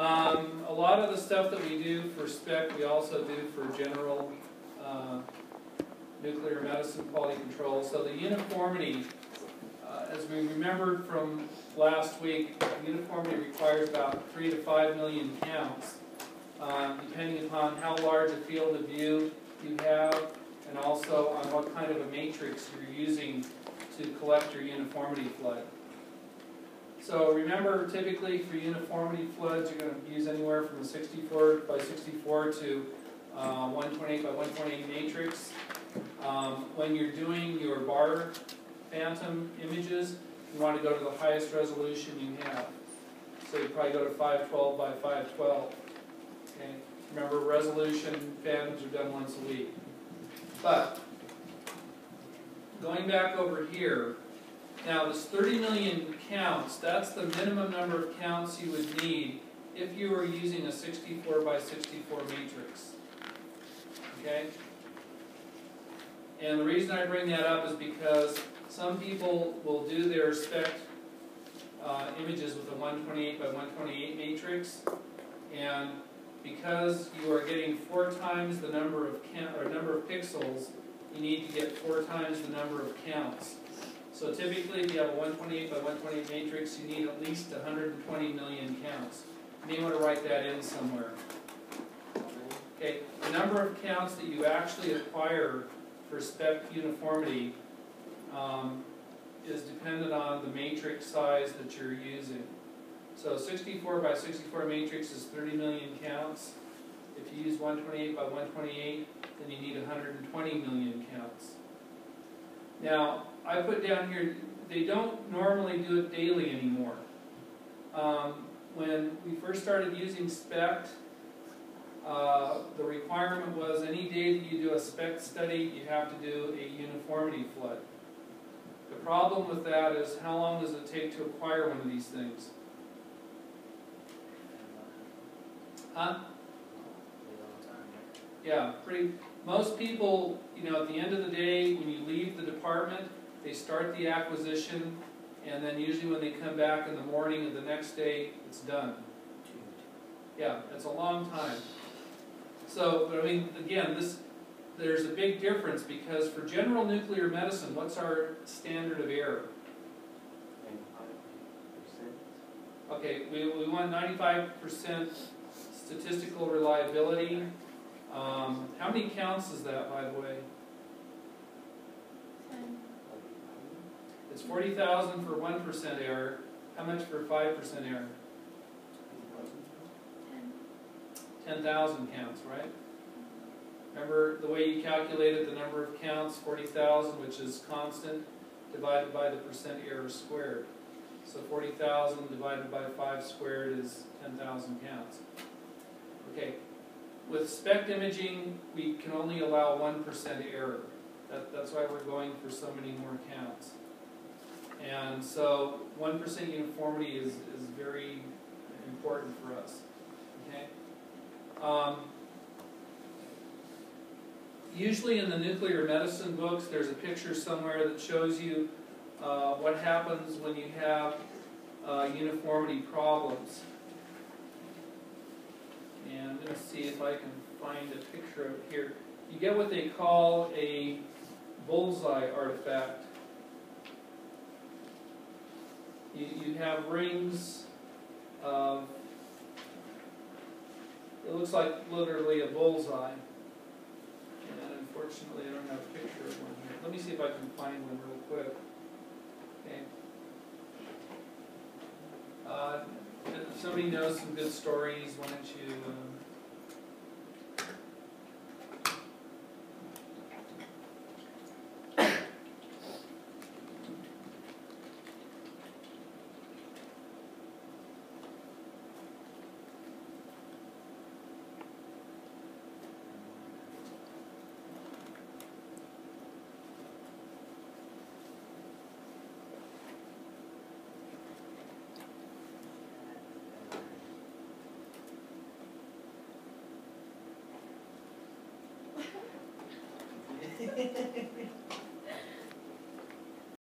A lot of the stuff that we do for spec, we also do for general nuclear medicine quality control. So the uniformity, as we remembered from last week, uniformity requires about 3 to 5 million counts, depending upon how large a field of view you have, and also on what kind of a matrix you're using to collect your uniformity flood. So remember, typically for uniformity floods, you're going to use anywhere from a 64 by 64 to 128 by 128 matrix. When you're doing your bar phantom images, you want to go to the highest resolution you have. So you probably go to 512 by 512. Okay? Remember, resolution phantoms are done once a week. But going back over here, now this 30 million counts, that's the minimum number of counts you would need if you were using a 64 by 64 matrix. Okay? And the reason I bring that up is because some people will do their spec images with a 128 by 128 matrix, and because you are getting 4 times the number of pixels, you need to get 4 times the number of counts. So typically, if you have a 128 by 128 matrix, you need at least 120 million counts. You may want to write that in somewhere. Okay, the number of counts that you actually acquire for spec uniformity is dependent on the matrix size that you're using. So 64 by 64 matrix is 30 million counts. If you use 128 by 128, then you need 120 million counts. Now, I put down here, they don't normally do it daily anymore. When we first started using SPECT, the requirement was any day that you do a SPECT study, you have to do a uniformity flood. The problem with that is, how long does it take to acquire one of these things? Huh? Yeah, most people, at the end of the day, when you leave the department, they start the acquisition, and then usually when they come back in the morning of the next day, it's done. Yeah, it's a long time. So, but I mean, again, there's a big difference, because for general nuclear medicine, what's our standard of error? 95%. Okay, we want 95% statistical reliability. How many counts is that, by the way? 10. It's 40,000 for 1% error. How much for 5% error? 10,000 counts, right? Remember the way you calculated the number of counts, 40,000, which is constant, divided by the percent error squared. So 40,000 divided by 5 squared is 10,000 counts. Okay. With SPECT imaging, we can only allow 1% error. That's why we're going for so many more counts. And so 1% uniformity is very important for us. Okay? Usually in the nuclear medicine books, there's a picture somewhere that shows you what happens when you have uniformity problems. And I'm going to see if I can find a picture of it here. You get what they call a bullseye artifact. You have rings of, it looks like literally a bullseye. And unfortunately, I don't have a picture of one here. Let me see if I can find one real quick. Okay. If somebody knows some good stories, why don't you